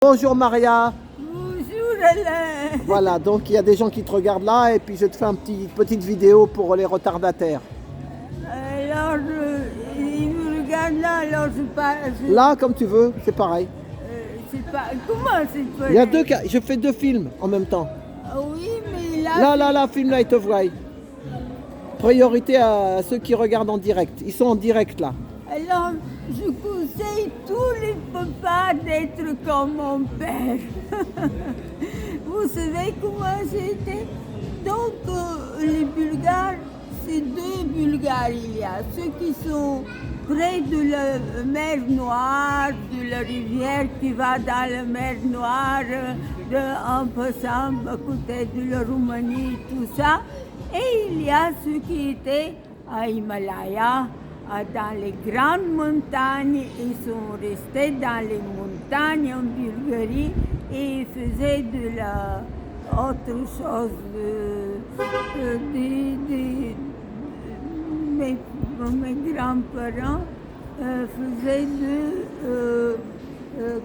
Bonjour Maria. Bonjour Alain. Voilà, donc il y a des gens qui te regardent là et puis je te fais une petite vidéo pour les retardataires. Alors, il me regarde là, alors je parle. Là, comme tu veux, c'est pareil. C'est pas. Comment c'est pas. Il y a je fais deux films en même temps. Ah oui, mais là. Là, film là, ils te voient. Priorité à ceux qui regardent en direct. Ils sont en direct là. Alors, je conseille tous les papas d'être comme mon père. Vous savez comment j'étais? Donc, les Bulgares, c'est deux Bulgares il y a. Ceux qui sont près de la mer Noire, de la rivière qui va dans la mer Noire, en passant à côté de la Roumanie, tout ça. Et il y a ceux qui étaient à Himalaya, dans les grandes montagnes. Ils sont restés dans les montagnes en Bulgarie et ils faisaient de la autre chose. Mes grands-parents faisaient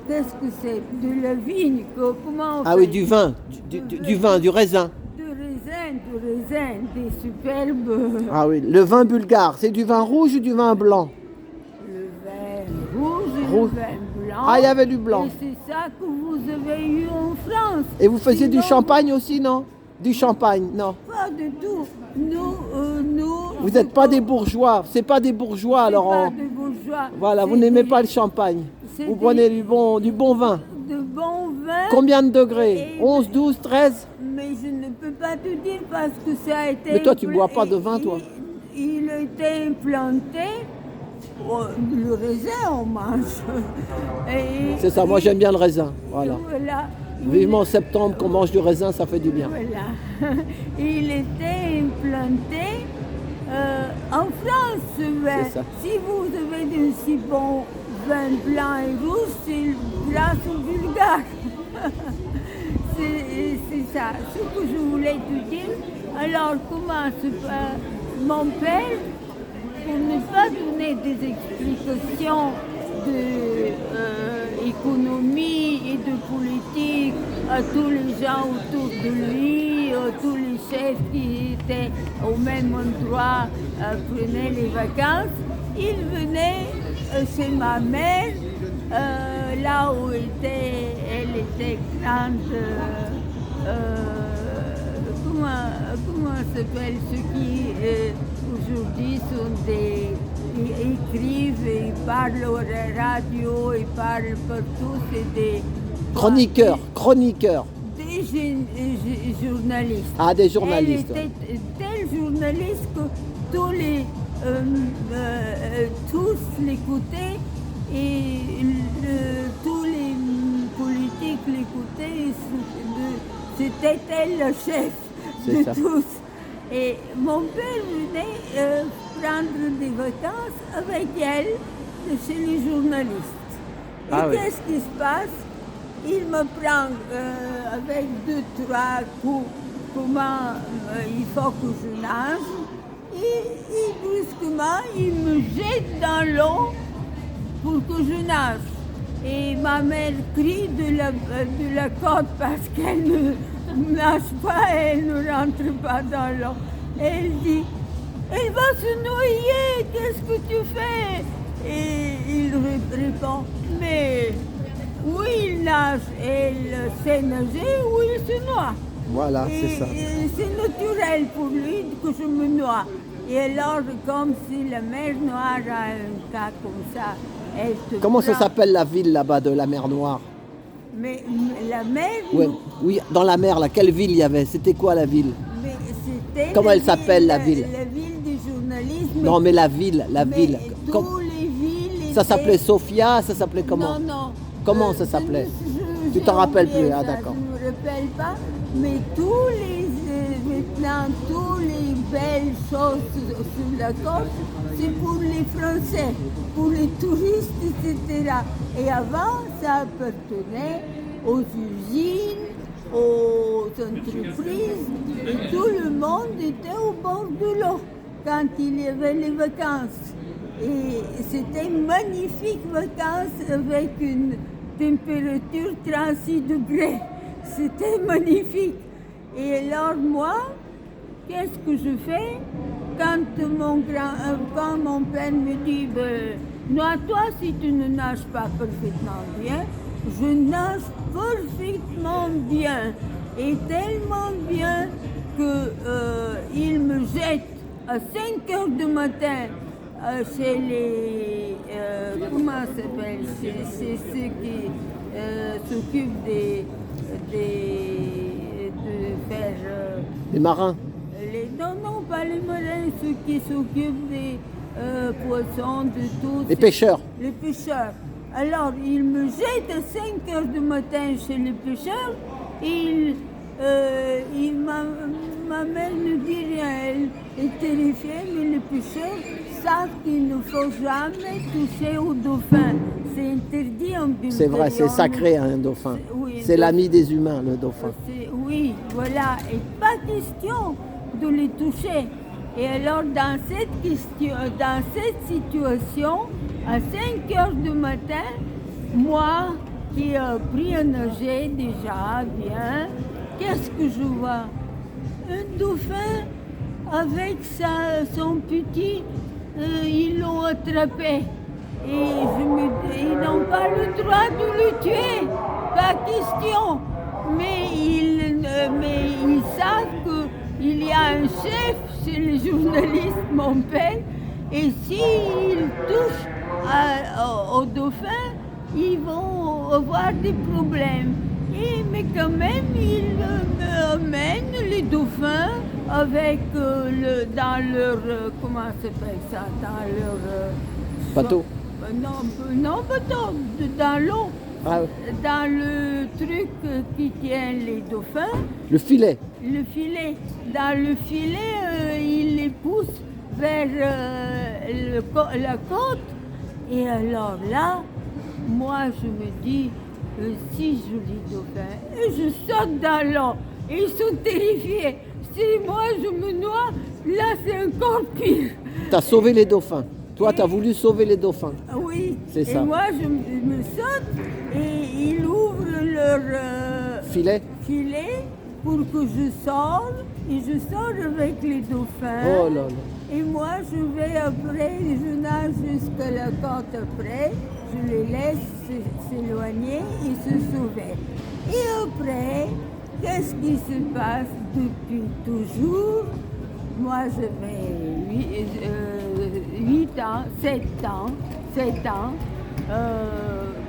qu'est-ce que c'est? De la vigne. Comment on fait? Oui, du vin, du vin, du raisin. Du raisin, des superbes. Ah oui, le vin bulgare, c'est du vin rouge ou du vin blanc? Le vin rouge et Rouge. le vin blanc. Ah, il y avait du blanc. Et c'est ça que vous avez eu en France. Et vous faisiez du Sinon, champagne aussi, non? Du champagne, non. Pas du tout. Nous. Vous n'êtes pas des bourgeois, c'est pas des bourgeois alors. Pas des bourgeois. Voilà, vous C'est n'aimez des- pas le champagne. c'est Vous des- prenez du bon vin. De bons vins. Combien de degrés? Et- 11, 12, 13? Mais je ne peux pas te dire parce que ça a été. Mais toi, tu bois pas de vin, toi? Il a été implanté. Le raisin, on mange. C'est ça, moi j'aime bien le raisin. Voilà. Voilà. Vivement en septembre qu'on mange du raisin, ça fait du bien. Voilà. Il était implanté en France, ce vin. C'est ça. Si vous avez de si bons vins blancs et rouges, c'est grâce aux Bulgares. c'est ça, ce que je voulais te dire. Alors, comment se passe mon père, pour ne pas donner des explications d'économie et de politique à tous les gens autour de lui, tous les chefs qui étaient au même endroit prenaient les vacances, il venait chez ma mère, là où elle était grande. Comment s'appelle ceux qui aujourd'hui sont ils écrivent, ils parlent à la radio, ils parlent partout, c'est des Chroniqueurs. des journalistes. Ah, des journalistes. Elle était tel journaliste que tous l'écoutaient et tous les politiques l'écoutaient. C'était elle le chef C'est de ça. tous. Et mon père venait prendre des vacances avec elle chez les journalistes. Ah Et oui. qu'est-ce qui se passe? Il me prend avec 2-3 coups comment il faut que je nage. Et brusquement, il me jette dans l'eau pour que je nage. Et ma mère crie de la côte parce qu'elle ne nage pas, elle ne rentre pas dans l'eau. Elle dit, elle va se noyer, qu'est-ce que tu fais? Et il répond, mais où il nage, elle sait nager, ou il se noie. Voilà, Et c'est ça. c'est naturel pour lui que je me noie. Et alors, comme si la mer Noire a un cas comme ça, elle te Comment ça prend. s'appelle la ville là-bas de la mer Noire? Mais la mer, Ouais, oui, dans la mer, là, quelle ville il y avait? C'était quoi la ville? mais c'était Comment la elle s'appelle, la ville? La ville du journalisme. Non, mais la ville, mais ville. Tous les villes Ça étaient- s'appait Sofia, ça s'appait comment? Non. Comment ça s'appapelait? Tu J'ai t'en rappelles oublié plus, ah, ça, d'accord. Je ne me rappelle pas, mais tous les maintenant, tous les belles choses sur la côte, c'est pour les Français, pour les touristes, etc. Et avant, ça appartenait aux usines, aux entreprises, et tout le monde était au bord de l'eau quand il y avait les vacances. Et c'était magnifique vacances avec une température 36 degrés. C'était magnifique. Et alors moi, qu'est-ce que je fais quand mon père me dit non, toi, si tu ne nages pas parfaitement bien, je nage parfaitement bien. Et tellement bien qu'il me jette à 5 heures du matin chez les... comment ça s'appelle? C'est ceux qui s'occupent de faire... Les marins. Non, pas les marins, ceux qui s'occupent des poissons, de tout. Les pêcheurs. Les pêcheurs. Alors, il me jette à 5 heures du matin chez les pêcheurs et ma mère ne dit rien. Elle est terrifiée, mais les pêcheurs savent qu'il ne faut jamais toucher au dauphin. C'est interdit en Bulgarie. C'est vrai, c'est sacré un dauphin. Oui, c'est l'ami des humains, le dauphin. Oui, voilà. Et pas question de les toucher. Et alors, dans cette situation, à 5 heures du matin, moi qui ai appris à nager déjà bien, qu'est-ce que je vois? Un dauphin avec son petit, ils l'ont attrapé. Et ils n'ont pas le droit de le tuer, pas question. Mais ils savent qu'il y a un chef chez les journalistes, mon père, et s'ils touchent au dauphin, ils vont avoir des problèmes. Mais quand même, ils amènent les dauphins avec dans leur, comment ça s'appelle ça, dans leur... bateau. Non, bateau, dans l'eau. Ah. Dans le truc qui tient les dauphins. Le filet. Le filet. Dans le filet, il les pousse vers la côte. Et alors là, moi je me dis, si joli dauphin. Et je saute dans l'eau. Et ils sont terrifiés. Si moi je me noie, là c'est encore pire. Tu as sauvé les dauphins. Toi, tu as voulu sauver les dauphins. Oui. C'est ça. Et moi je me saute et ils ouvrent leur filet pour que je sorte. Et je sors avec les dauphins. Oh là là. Et moi, je vais après, je nage jusqu'à la côte après, je les laisse s'éloigner et se sauver. Et après, qu'est-ce qui se passe depuis toujours? Moi, j'avais 7 ans,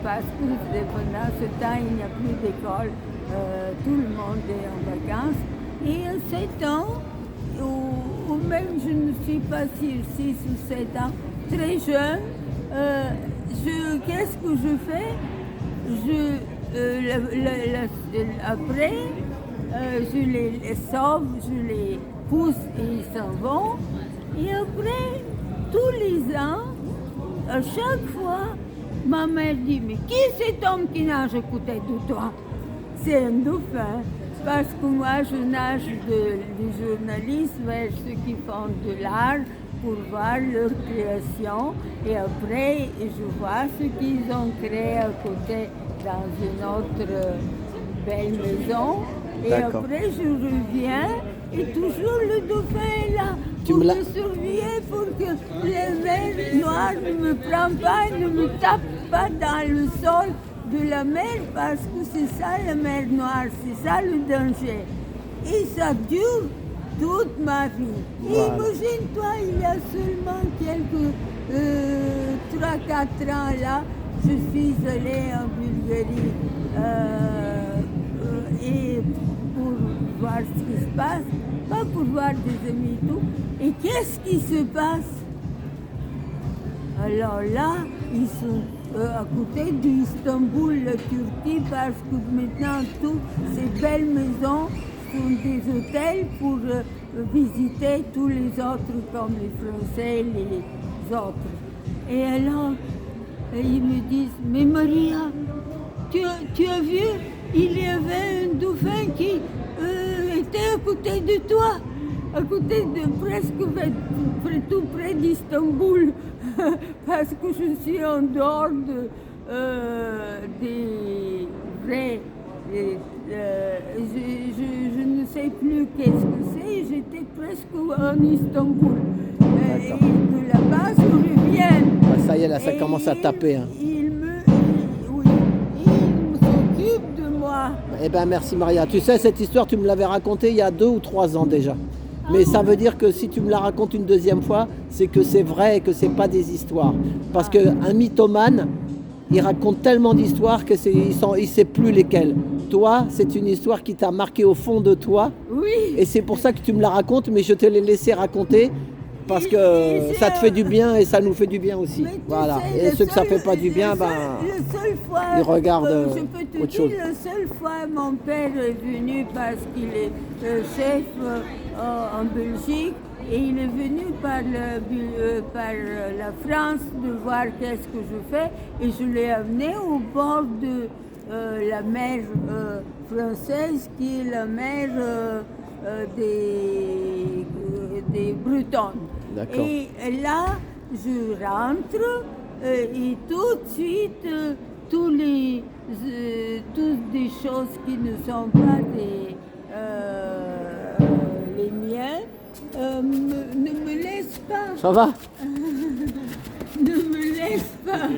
parce que pendant ce temps, il n'y a plus d'école, tout le monde est en vacances. Et à 7 ans, ou même je ne suis pas sûre, 6 ou 7 ans, très jeune, qu'est-ce que je fais? Après, je les sauve, je les pousse et ils s'en vont. Et après, tous les ans, à chaque fois, ma mère dit, mais qui est cet homme qui nage à côté de toi? C'est un dauphin. Parce que moi, je nage des journalistes vers ceux qui font de l'art pour voir leur création. Et après, je vois ce qu'ils ont créé à côté dans une autre belle maison. Et après, je reviens et toujours le dauphin est là pour me surveiller, pour que les mers noires ne me prennent pas et ne me tapent pas dans le sol de la mer, parce que c'est ça la mer Noire, c'est ça le danger. Et ça dure toute ma vie. Voilà. Imagine-toi, il y a seulement quelques 3-4 ans là, je suis allée en Bulgarie et pour voir ce qui se passe, pas pour voir des amis et tout. Et qu'est-ce qui se passe? Alors là, ils sont à côté d'Istanbul, la Turquie, parce que maintenant, toutes ces belles maisons sont des hôtels pour visiter tous les autres, comme les Français, les autres. Et alors, ils me disent, mais Maria, tu as vu, il y avait un dauphin qui était à côté de toi, à côté de tout près d'Istanbul. Parce que je suis en dehors des vrais... je ne sais plus qu'est-ce que c'est, j'étais presque en Istanbul. Et de là-bas, je reviens. Ah, ça y est, là, ça commence à taper. Hein. Oui, il s'occupe de moi. Eh bien, merci Maria. Tu sais, cette histoire, tu me l'avais racontée il y a 2 ou 3 ans déjà. Mais ça veut dire que si tu me la racontes une deuxième fois, c'est que c'est vrai et que c'est pas des histoires. Parce qu'un mythomane, il raconte tellement d'histoires que il sait plus lesquelles. Toi, c'est une histoire qui t'a marqué au fond de toi. Oui. Et c'est pour ça que tu me l'as raconté, mais je te l'ai laissé raconter. Parce que ça te fait du bien et ça nous fait du bien aussi. Voilà. Et ceux que ça fait pas du bien, ils regardent je peux te autre chose. dire, la seule fois mon père est venu parce qu'il est chef en Belgique et il est venu par la France de voir qu'est-ce que je fais et je l'ai amené au bord de la mer française qui est la mer des Bretons. Et là, je rentre et tout de suite, toutes des choses qui ne sont pas les miens ne me laissent pas. Ça va? Ne me laisse pas.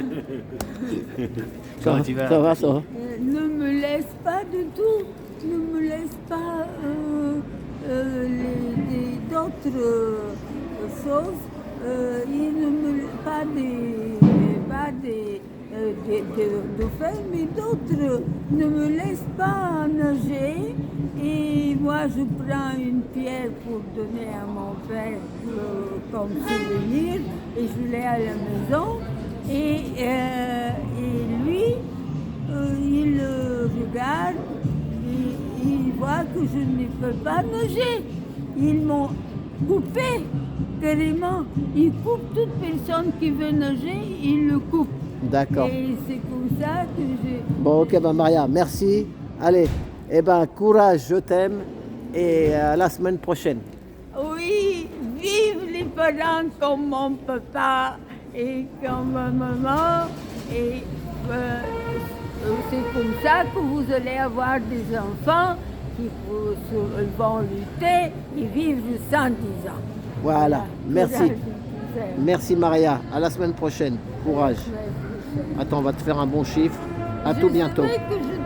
Ça va, ça va. Ne me laisse pas du tout. Ne me laisse pas d'autres choses. Il ne me pas des dauphins, mais d'autres ne me laissent pas nager. Et moi, je prends une pierre pour donner à mon père comme souvenir, et je l'ai à la maison. Et lui, il regarde, et il voit que je ne peux pas nager. Ils m'ont coupé, carrément. Ils coupent toute personne qui veut nager, ils le coupent. D'accord. Et c'est comme ça que j'ai... Bon, ok, Maria, merci. Allez, courage, je t'aime. Et à la semaine prochaine. Oui, vive les parents comme mon papa et comme ma maman. Et c'est comme ça que vous allez avoir des enfants qui vont lutter et vivre 110 ans. Voilà, merci. Courage. Merci Maria. À la semaine prochaine. Courage. Attends, on va te faire un bon chiffre. À tout bientôt. Je savais que je